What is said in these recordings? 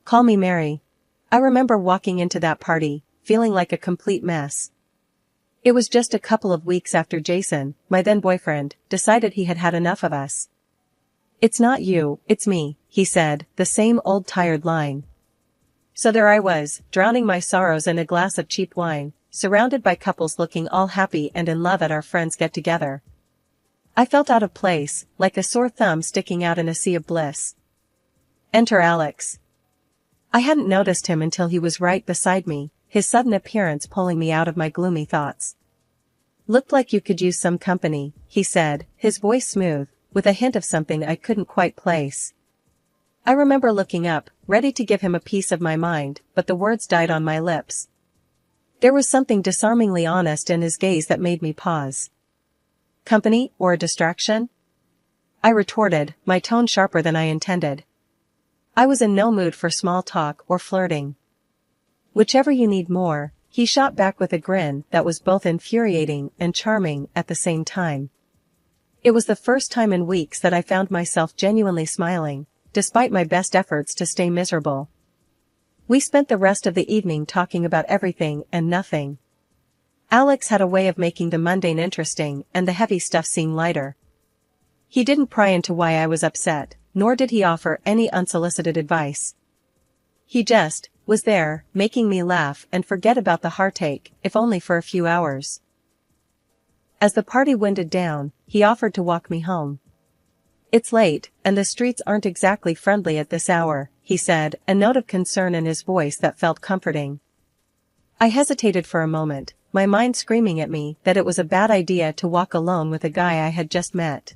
Call me Mary. I remember walking into that party, feeling like a complete mess. It was just a couple of weeks after Jason, my then boyfriend, decided he had had enough of us. It's not you, it's me, he said, the same old tired line. So there I was, drowning my sorrows in a glass of cheap wine, surrounded by couples looking all happy and in love at our friends' get-together. I felt out of place, like a sore thumb sticking out in a sea of bliss. Enter Alex. I hadn't noticed him until he was right beside me, his sudden appearance pulling me out of my gloomy thoughts. Looked like you could use some company, he said, his voice smooth, with a hint of something I couldn't quite place. I remember looking up, ready to give him a piece of my mind, but the words died on my lips. There was something disarmingly honest in his gaze that made me pause. Company, or a distraction? I retorted, my tone sharper than I intended. I was in no mood for small talk or flirting. Whichever you need more, he shot back with a grin that was both infuriating and charming at the same time. It was the first time in weeks that I found myself genuinely smiling, despite my best efforts to stay miserable. We spent the rest of the evening talking about everything and nothing. Alex had a way of making the mundane interesting and the heavy stuff seem lighter. He didn't pry into why I was upset, nor did he offer any unsolicited advice. He just was there, making me laugh and forget about the heartache, if only for a few hours. As the party winded down, he offered to walk me home. It's late, and the streets aren't exactly friendly at this hour, he said, a note of concern in his voice that felt comforting. I hesitated for a moment, my mind screaming at me that it was a bad idea to walk alone with a guy I had just met.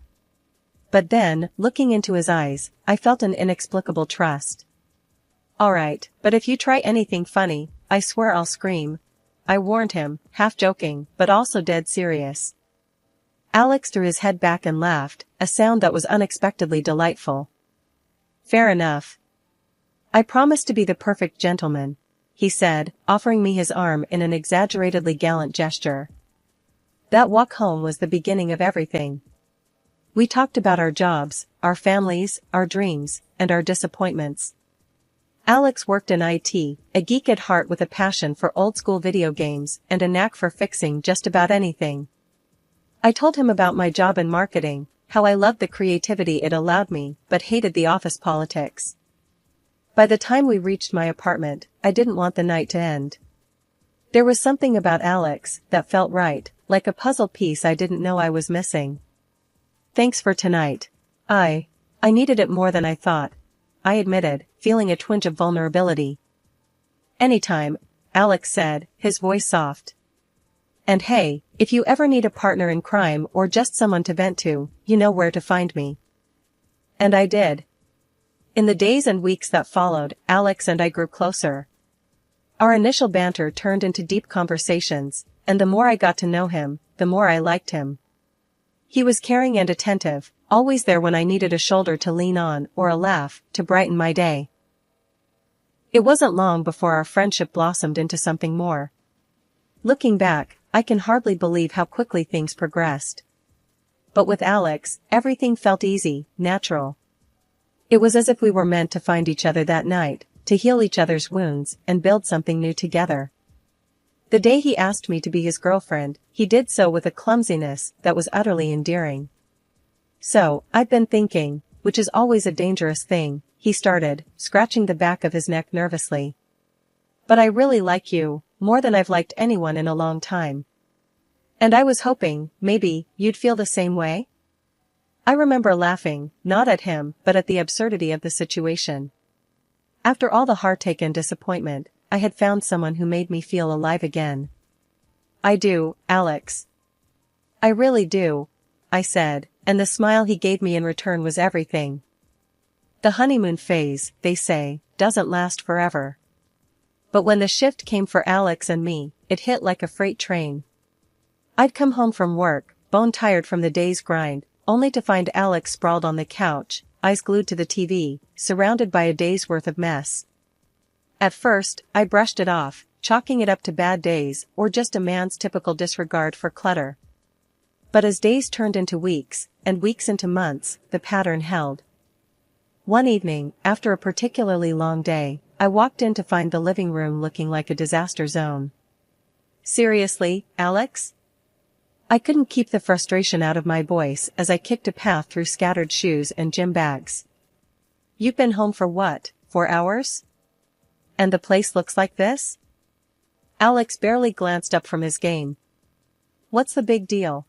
But then, looking into his eyes, I felt an inexplicable trust. All right, but if you try anything funny, I swear I'll scream, I warned him, half joking, but also dead serious. Alex threw his head back and laughed, a sound that was unexpectedly delightful. Fair enough. I promise to be the perfect gentleman, he said, offering me his arm in an exaggeratedly gallant gesture. That walk home was the beginning of everything. We talked about our jobs, our families, our dreams, and our disappointments. Alex worked in IT, a geek at heart with a passion for old-school video games and a knack for fixing just about anything. I told him about my job in marketing, how I loved the creativity it allowed me, but hated the office politics. By the time we reached my apartment, I didn't want the night to end. There was something about Alex that felt right, like a puzzle piece I didn't know I was missing. Thanks for tonight. I needed it more than I thought, I admitted, feeling a twinge of vulnerability. Anytime, Alex said, his voice soft. And hey, if you ever need a partner in crime or just someone to vent to, you know where to find me. And I did. In the days and weeks that followed, Alex and I grew closer. Our initial banter turned into deep conversations, and the more I got to know him, the more I liked him. He was caring and attentive, always there when I needed a shoulder to lean on or a laugh to brighten my day. It wasn't long before our friendship blossomed into something more. Looking back, I can hardly believe how quickly things progressed. But with Alex, everything felt easy, natural. It was as if we were meant to find each other that night, to heal each other's wounds and build something new together. The day he asked me to be his girlfriend, he did so with a clumsiness that was utterly endearing. So, I've been thinking, which is always a dangerous thing, he started, scratching the back of his neck nervously. But I really like you, more than I've liked anyone in a long time. And I was hoping, maybe, you'd feel the same way? I remember laughing, not at him, but at the absurdity of the situation. After all the heartache and disappointment, I had found someone who made me feel alive again. I do, Alex. I really do, I said, and the smile he gave me in return was everything. The honeymoon phase, they say, doesn't last forever. But when the shift came for Alex and me, it hit like a freight train. I'd come home from work, bone-tired from the day's grind, only to find Alex sprawled on the couch, eyes glued to the TV, surrounded by a day's worth of mess. At first, I brushed it off, chalking it up to bad days or just a man's typical disregard for clutter. But as days turned into weeks, and weeks into months, the pattern held. One evening, after a particularly long day, I walked in to find the living room looking like a disaster zone. Seriously, Alex? I couldn't keep the frustration out of my voice as I kicked a path through scattered shoes and gym bags. You've been home for what, 4 hours? And the place looks like this? Alex barely glanced up from his game. What's the big deal?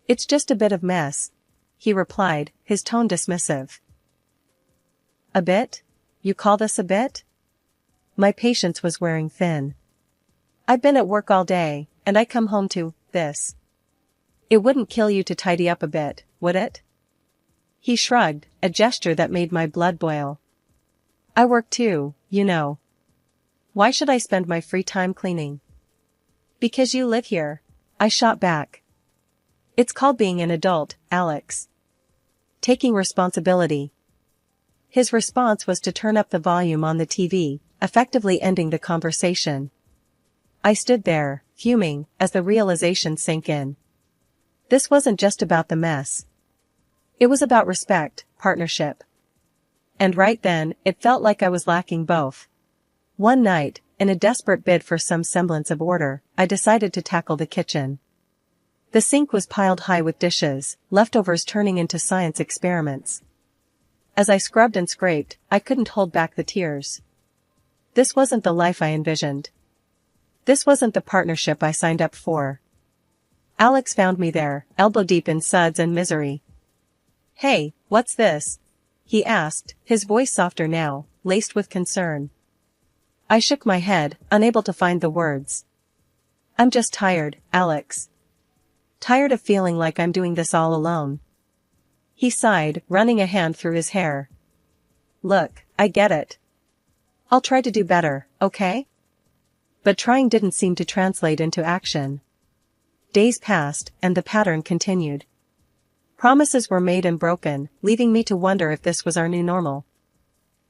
It's just a bit of mess, he replied, his tone dismissive. A bit? You call this a bit? My patience was wearing thin. I've been at work all day, and I come home to this. It wouldn't kill you to tidy up a bit, would it? He shrugged, a gesture that made my blood boil. I work too, you know. Why should I spend my free time cleaning? Because you live here, I shot back. It's called being an adult, Alex. Taking responsibility. His response was to turn up the volume on the TV, effectively ending the conversation. I stood there, fuming, as the realization sank in. This wasn't just about the mess. It was about respect, partnership. And right then, it felt like I was lacking both. One night, in a desperate bid for some semblance of order, I decided to tackle the kitchen. The sink was piled high with dishes, leftovers turning into science experiments. As I scrubbed and scraped, I couldn't hold back the tears. This wasn't the life I envisioned. This wasn't the partnership I signed up for. Alex found me there, elbow deep in suds and misery. Hey, what's this? He asked, his voice softer now, laced with concern. I shook my head, unable to find the words. I'm just tired, Alex. Tired of feeling like I'm doing this all alone. He sighed, running a hand through his hair. Look, I get it. I'll try to do better, okay? But trying didn't seem to translate into action. Days passed, and the pattern continued. Promises were made and broken, leaving me to wonder if this was our new normal.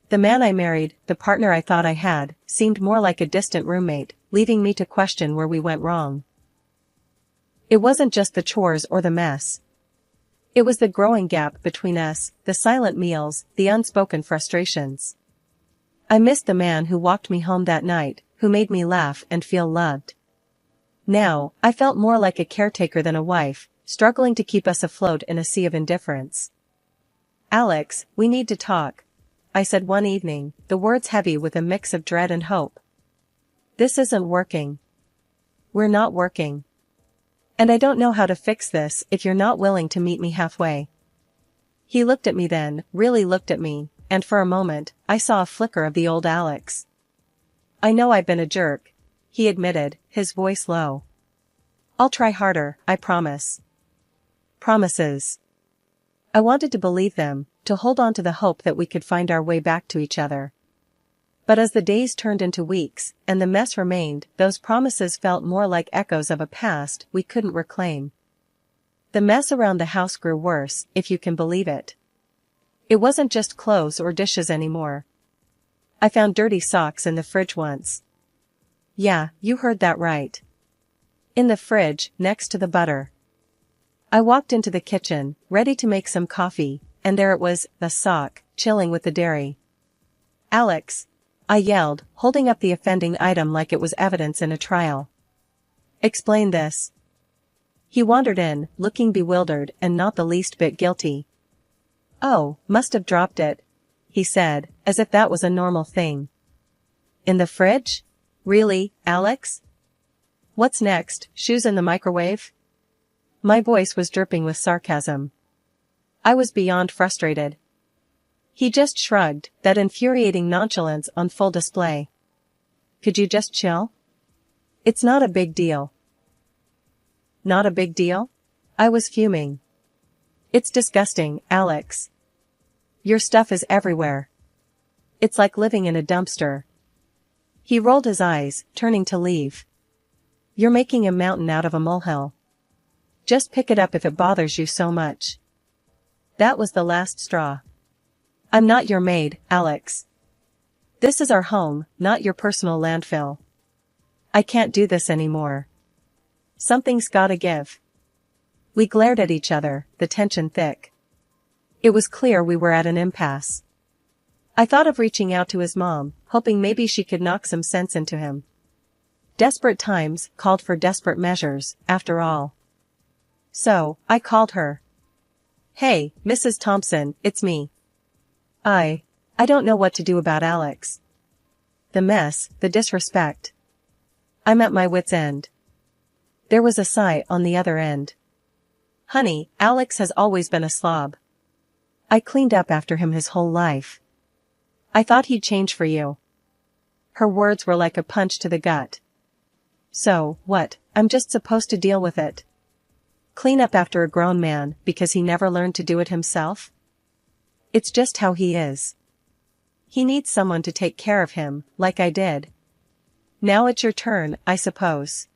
The man I married, the partner I thought I had, seemed more like a distant roommate, leaving me to question where we went wrong. It wasn't just the chores or the mess. It was the growing gap between us, the silent meals, the unspoken frustrations. I missed the man who walked me home that night, who made me laugh and feel loved. Now, I felt more like a caretaker than a wife, struggling to keep us afloat in a sea of indifference. Alex, we need to talk, I said one evening, the words heavy with a mix of dread and hope. This isn't working. We're not working. And I don't know how to fix this if you're not willing to meet me halfway. He looked at me then, really looked at me, and for a moment, I saw a flicker of the old Alex. I know I've been a jerk, he admitted, his voice low. I'll try harder, I promise. Promises. I wanted to believe them, to hold on to the hope that we could find our way back to each other. But as the days turned into weeks, and the mess remained, those promises felt more like echoes of a past we couldn't reclaim. The mess around the house grew worse, if you can believe it. It wasn't just clothes or dishes anymore. I found dirty socks in the fridge once. Yeah, you heard that right. In the fridge, next to the butter. I walked into the kitchen, ready to make some coffee, and there it was, the sock, chilling with the dairy. Alex, I yelled, holding up the offending item like it was evidence in a trial. Explain this. He wandered in, looking bewildered and not the least bit guilty. Oh, must have dropped it, he said, as if that was a normal thing. In the fridge? Really, Alex? What's next, shoes in the microwave? My voice was dripping with sarcasm. I was beyond frustrated. He just shrugged, that infuriating nonchalance on full display. Could you just chill? It's not a big deal. Not a big deal? I was fuming. It's disgusting, Alex. Your stuff is everywhere. It's like living in a dumpster. He rolled his eyes, turning to leave. You're making a mountain out of a molehill. Just pick it up if it bothers you so much. That was the last straw. I'm not your maid, Alex. This is our home, not your personal landfill. I can't do this anymore. Something's gotta give. We glared at each other, the tension thick. It was clear we were at an impasse. I thought of reaching out to his mom, hoping maybe she could knock some sense into him. Desperate times called for desperate measures, after all. So, I called her. "Hey, Mrs. Thompson, it's me. I don't know what to do about Alex. The mess, the disrespect. I'm at my wit's end." There was a sigh on the other end. "Honey, Alex has always been a slob. I cleaned up after him his whole life. I thought he'd change for you." Her words were like a punch to the gut. So, what, I'm just supposed to deal with it? Clean up after a grown man because he never learned to do it himself? It's just how he is. He needs someone to take care of him, like I did. Now it's your turn, I suppose.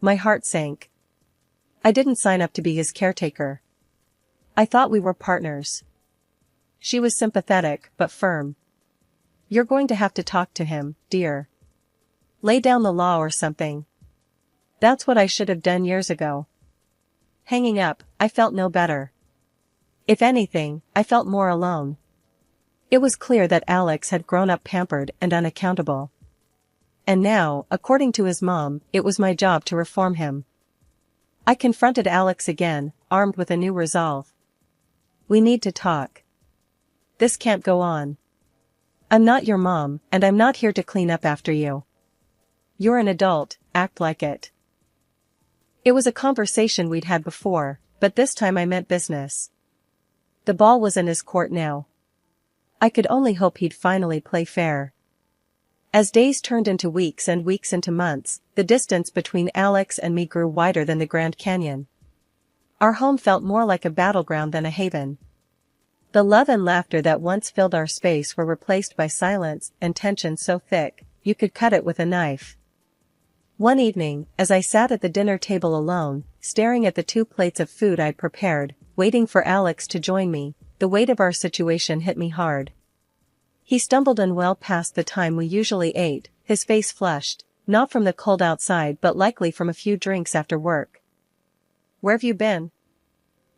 My heart sank. I didn't sign up to be his caretaker. I thought we were partners. She was sympathetic, but firm. "You're going to have to talk to him, dear. Lay down the law or something." That's what I should have done years ago. Hanging up, I felt no better. If anything, I felt more alone. It was clear that Alex had grown up pampered and unaccountable. And now, according to his mom, it was my job to reform him. I confronted Alex again, armed with a new resolve. "We need to talk. This can't go on. I'm not your mom, and I'm not here to clean up after you. You're an adult, act like it." It was a conversation we'd had before, but this time I meant business. The ball was in his court now. I could only hope he'd finally play fair. As days turned into weeks and weeks into months, the distance between Alex and me grew wider than the Grand Canyon. Our home felt more like a battleground than a haven. The love and laughter that once filled our space were replaced by silence and tension so thick, you could cut it with a knife. One evening, as I sat at the dinner table alone, staring at the 2 plates of food I'd prepared, waiting for Alex to join me, the weight of our situation hit me hard. He stumbled in well past the time we usually ate, his face flushed, not from the cold outside but likely from a few drinks after work. "Where've you been?"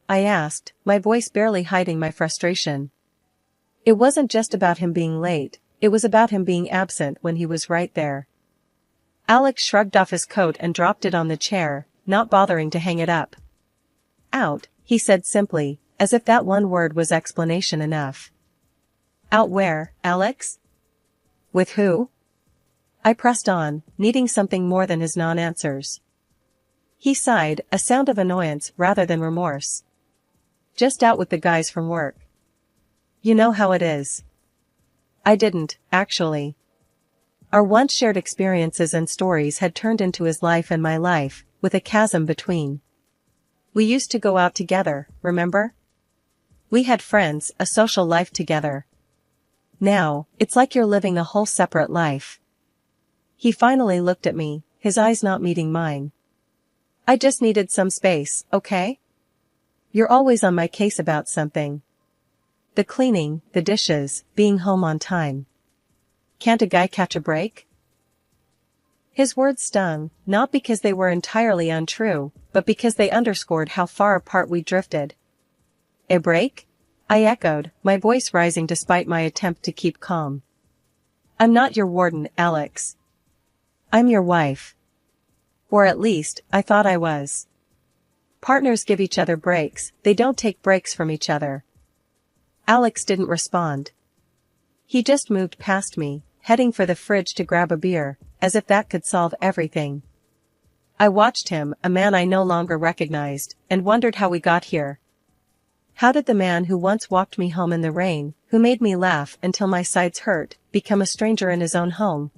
I asked, my voice barely hiding my frustration. It wasn't just about him being late, it was about him being absent when he was right there. Alex shrugged off his coat and dropped it on the chair, not bothering to hang it up. "Out," he said simply, as if that one word was explanation enough. "Out where, Alex? With who?" I pressed on, needing something more than his non-answers. He sighed, a sound of annoyance rather than remorse. "Just out with the guys from work. You know how it is." I didn't, actually. Our once shared experiences and stories had turned into his life and my life, with a chasm between. We used to go out together, remember? We had friends, a social life together. Now, it's like you're living a whole separate life. He finally looked at me, his eyes not meeting mine. "I just needed some space, okay? You're always on my case about something. The cleaning, the dishes, being home on time. Can't a guy catch a break?" His words stung, not because they were entirely untrue, but because they underscored how far apart we drifted. "A break?" I echoed, my voice rising despite my attempt to keep calm. "I'm not your warden, Alex. I'm your wife. Or at least, I thought I was. Partners give each other breaks, they don't take breaks from each other." Alex didn't respond. He just moved past me, heading for the fridge to grab a beer, as if that could solve everything. I watched him, a man I no longer recognized, and wondered how we got here. How did the man who once walked me home in the rain, who made me laugh until my sides hurt, become a stranger in his own home?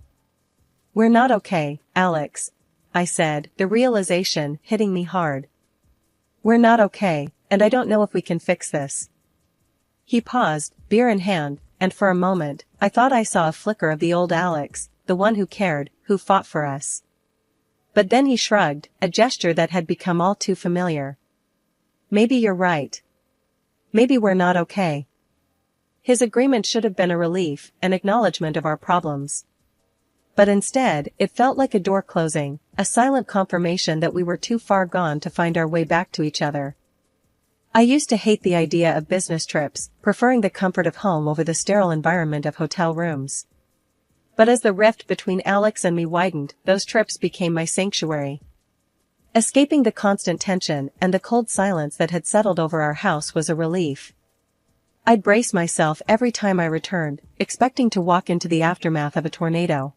"We're not okay, Alex," I said, the realization hitting me hard. "We're not okay, and I don't know if we can fix this." He paused, beer in hand, and for a moment, I thought I saw a flicker of the old Alex, the one who cared, who fought for us. But then he shrugged, a gesture that had become all too familiar. "Maybe you're right. Maybe we're not okay." His agreement should have been a relief, an acknowledgement of our problems. But instead, it felt like a door closing, a silent confirmation that we were too far gone to find our way back to each other. I used to hate the idea of business trips, preferring the comfort of home over the sterile environment of hotel rooms. But as the rift between Alex and me widened, those trips became my sanctuary. Escaping the constant tension and the cold silence that had settled over our house was a relief. I'd brace myself every time I returned, expecting to walk into the aftermath of a tornado.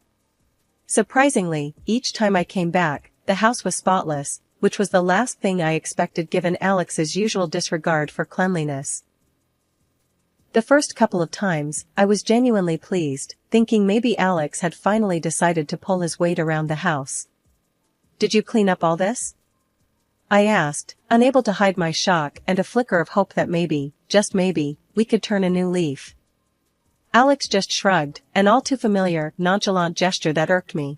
Surprisingly, each time I came back, the house was spotless, which was the last thing I expected given Alex's usual disregard for cleanliness. The first couple of times, I was genuinely pleased, thinking maybe Alex had finally decided to pull his weight around the house. "Did you clean up all this?" I asked, unable to hide my shock and a flicker of hope that maybe, just maybe, we could turn a new leaf. Alex just shrugged, an all too familiar, nonchalant gesture that irked me.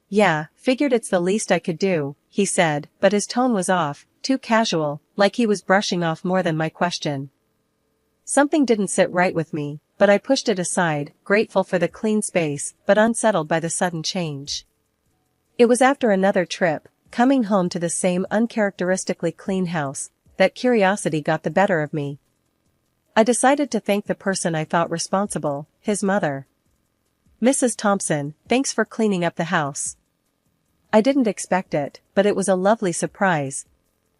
"Yeah, figured it's the least I could do," he said, but his tone was off, too casual, like he was brushing off more than my question. Something didn't sit right with me, but I pushed it aside, grateful for the clean space, but unsettled by the sudden change. It was after another trip, coming home to the same uncharacteristically clean house, that curiosity got the better of me. I decided to thank the person I thought responsible, his mother. "Mrs. Thompson, thanks for cleaning up the house." "I didn't expect it, but it was a lovely surprise,"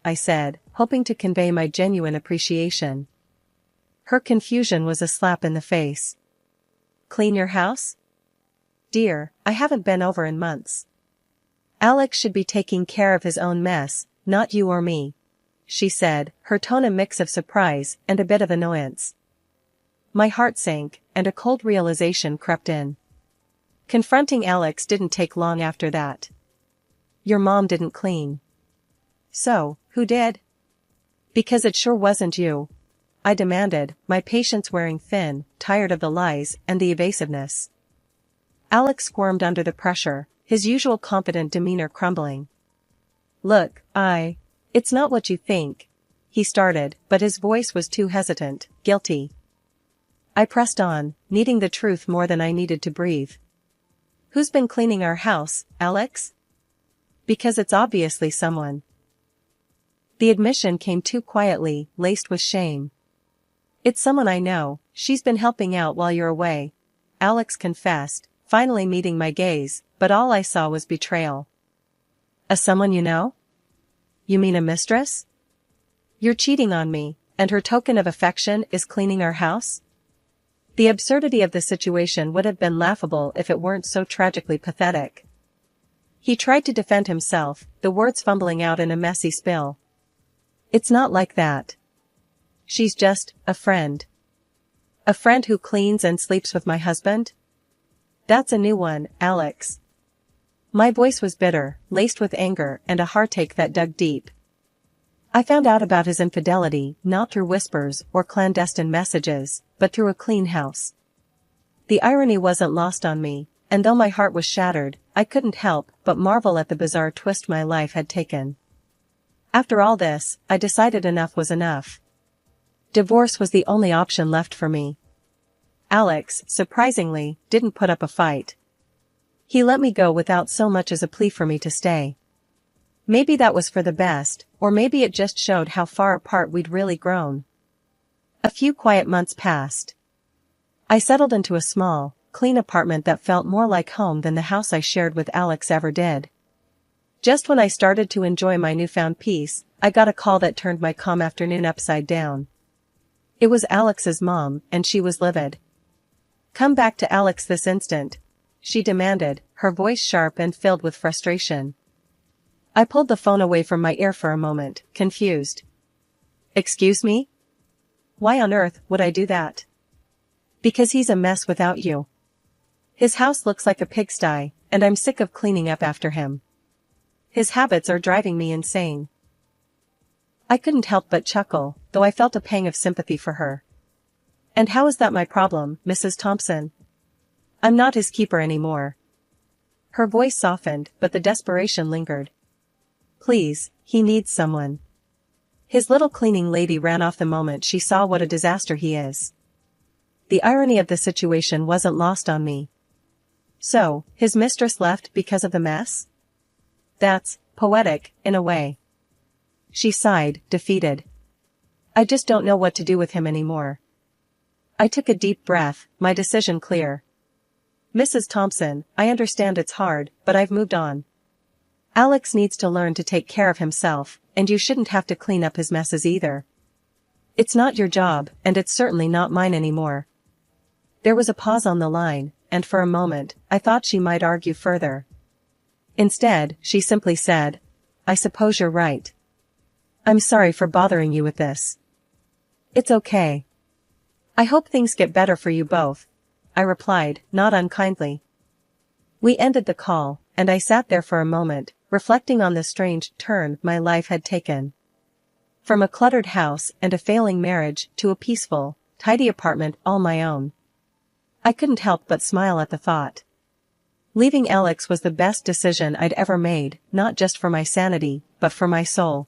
I said, hoping to convey my genuine appreciation. Her confusion was a slap in the face. "Clean your house?" "Dear, I haven't been over in months." "Alex should be taking care of his own mess, not you or me," she said, her tone a mix of surprise and a bit of annoyance. My heart sank, and a cold realization crept in. Confronting Alex didn't take long after that. "Your mom didn't clean." "So, who did?" "Because it sure wasn't you," I demanded, my patience wearing thin, tired of the lies and the evasiveness. Alex squirmed under the pressure, his usual confident demeanor crumbling. "Look, it's not what you think," he started, but his voice was too hesitant, guilty. I pressed on, needing the truth more than I needed to breathe. "Who's been cleaning our house, Alex?" "Because it's obviously someone." The admission came too quietly, laced with shame. "It's someone I know, she's been helping out while you're away," Alex confessed, finally meeting my gaze, but all I saw was betrayal. "A someone you know? You mean a mistress? You're cheating on me, and her token of affection is cleaning our house?" The absurdity of the situation would have been laughable if it weren't so tragically pathetic. He tried to defend himself, the words fumbling out in a messy spill. "It's not like that. She's just a friend." "A friend who cleans and sleeps with my husband?" "That's a new one, Alex." My voice was bitter, laced with anger and a heartache that dug deep. "I found out about his infidelity not through whispers or clandestine messages, but through a clean house." The irony wasn't lost on me, and though my heart was shattered, I couldn't help but marvel at the bizarre twist my life had taken. After all this, I decided enough was enough. Divorce was the only option left for me. Alex, surprisingly, didn't put up a fight. He let me go without so much as a plea for me to stay. Maybe that was for the best, or maybe it just showed how far apart we'd really grown. A few quiet months passed. I settled into a small, clean apartment that felt more like home than the house I shared with Alex ever did. Just when I started to enjoy my newfound peace, I got a call that turned my calm afternoon upside down. It was Alex's mom, and she was livid. "Come back to Alex this instant," she demanded, her voice sharp and filled with frustration. I pulled the phone away from my ear for a moment, confused. "Excuse me? Why on earth would I do that?" "Because he's a mess without you. His house looks like a pigsty, and I'm sick of cleaning up after him. His habits are driving me insane." I couldn't help but chuckle, though I felt a pang of sympathy for her. "And how is that my problem, Mrs. Thompson? I'm not his keeper anymore." Her voice softened, but the desperation lingered. "Please, he needs someone. His little cleaning lady ran off the moment she saw what a disaster he is." The irony of the situation wasn't lost on me. So, his mistress left because of the mess? That's poetic, in a way. She sighed, defeated. I just don't know what to do with him anymore. I took a deep breath, my decision clear. Mrs. Thompson, I understand it's hard, but I've moved on. Alex needs to learn to take care of himself, and you shouldn't have to clean up his messes either. It's not your job, and it's certainly not mine anymore. There was a pause on the line, and for a moment, I thought she might argue further. Instead, she simply said, I suppose you're right. I'm sorry for bothering you with this. It's okay. I hope things get better for you both, I replied, not unkindly. We ended the call, and I sat there for a moment, reflecting on the strange turn my life had taken. From a cluttered house and a failing marriage to a peaceful, tidy apartment all my own. I couldn't help but smile at the thought. Leaving Alex was the best decision I'd ever made, not just for my sanity, but for my soul.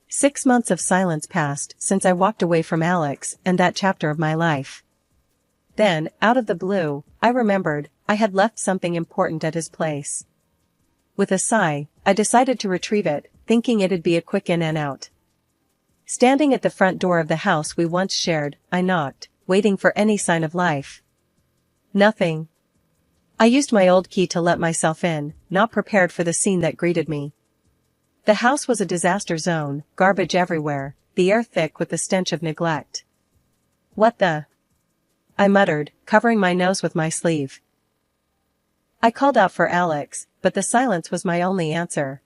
6 months of silence passed since I walked away from Alex and that chapter of my life. Then, out of the blue, I remembered I had left something important at his place. With a sigh, I decided to retrieve it, thinking it'd be a quick in and out. Standing at the front door of the house we once shared, I knocked, waiting for any sign of life. Nothing. I used my old key to let myself in, not prepared for the scene that greeted me. The house was a disaster zone, garbage everywhere, the air thick with the stench of neglect. What the? I muttered, covering my nose with my sleeve. I called out for Alex, but the silence was my only answer.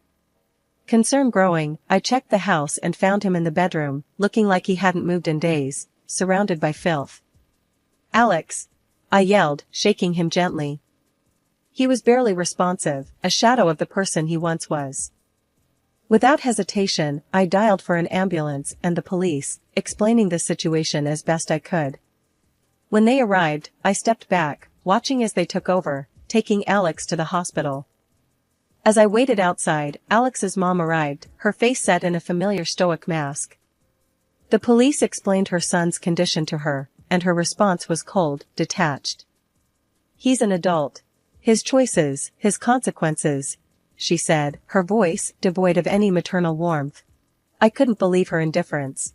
Concern growing, I checked the house and found him in the bedroom, looking like he hadn't moved in days, surrounded by filth. Alex! I yelled, shaking him gently. He was barely responsive, a shadow of the person he once was. Without hesitation, I dialed for an ambulance and the police, explaining the situation as best I could. When they arrived, I stepped back, watching as they took over, taking Alex to the hospital. As I waited outside, Alex's mom arrived, her face set in a familiar stoic mask. The police explained her son's condition to her, and her response was cold, detached. He's an adult. His choices, his consequences, she said, her voice devoid of any maternal warmth. I couldn't believe her indifference.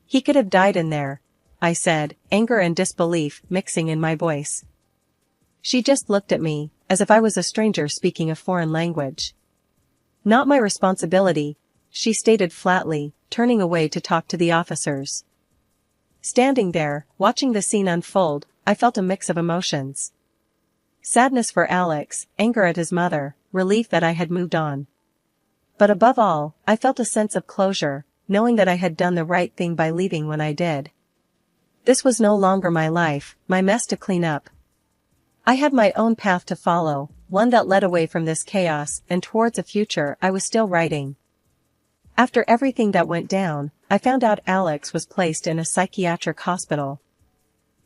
He could have died in there, I said, anger and disbelief mixing in my voice. She just looked at me, as if I was a stranger speaking a foreign language. Not my responsibility, she stated flatly, turning away to talk to the officers. Standing there, watching the scene unfold, I felt a mix of emotions. Sadness for Alex, anger at his mother, relief that I had moved on. But above all, I felt a sense of closure, knowing that I had done the right thing by leaving when I did. This was no longer my life, my mess to clean up. I had my own path to follow, one that led away from this chaos and towards a future I was still writing. After everything that went down, I found out Alex was placed in a psychiatric hospital.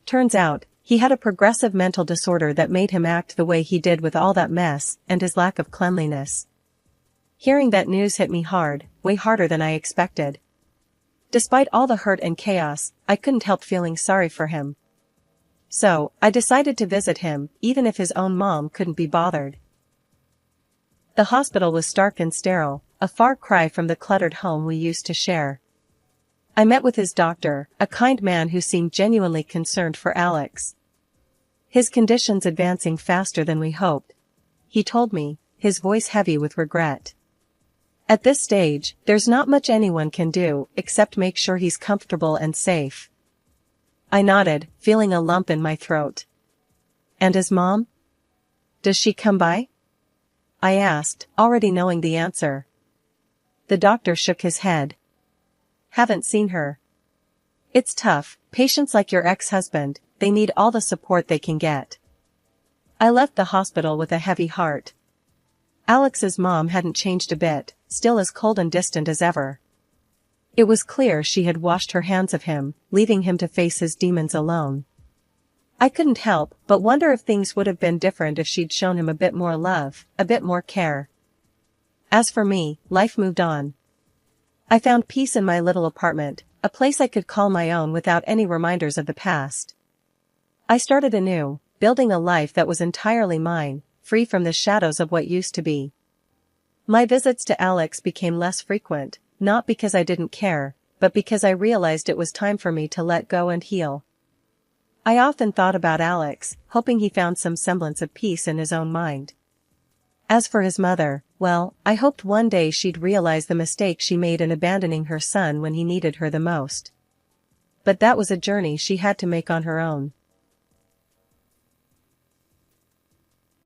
Turns out, he had a progressive mental disorder that made him act the way he did with all that mess and his lack of cleanliness. Hearing that news hit me hard, way harder than I expected. Despite all the hurt and chaos, I couldn't help feeling sorry for him. So, I decided to visit him, even if his own mom couldn't be bothered. The hospital was stark and sterile, a far cry from the cluttered home we used to share. I met with his doctor, a kind man who seemed genuinely concerned for Alex. His condition's advancing faster than we hoped, he told me, his voice heavy with regret. At this stage, there's not much anyone can do except make sure he's comfortable and safe. I nodded, feeling a lump in my throat. And his mom? Does she come by? I asked, already knowing the answer. The doctor shook his head. Haven't seen her. It's tough, patients like your ex-husband, they need all the support they can get. I left the hospital with a heavy heart. Alex's mom hadn't changed a bit, still as cold and distant as ever. It was clear she had washed her hands of him, leaving him to face his demons alone. I couldn't help but wonder if things would have been different if she'd shown him a bit more love, a bit more care. As for me, life moved on. I found peace in my little apartment, a place I could call my own without any reminders of the past. I started anew, building a life that was entirely mine, free from the shadows of what used to be. My visits to Alex became less frequent, not because I didn't care, but but because I realized it was time for me to let go and heal. I often thought about Alex, hoping he found some semblance of peace in his own mind. As for his mother, well, I hoped one day she'd realize the mistake she made in abandoning her son when he needed her the most. But that was a journey she had to make on her own.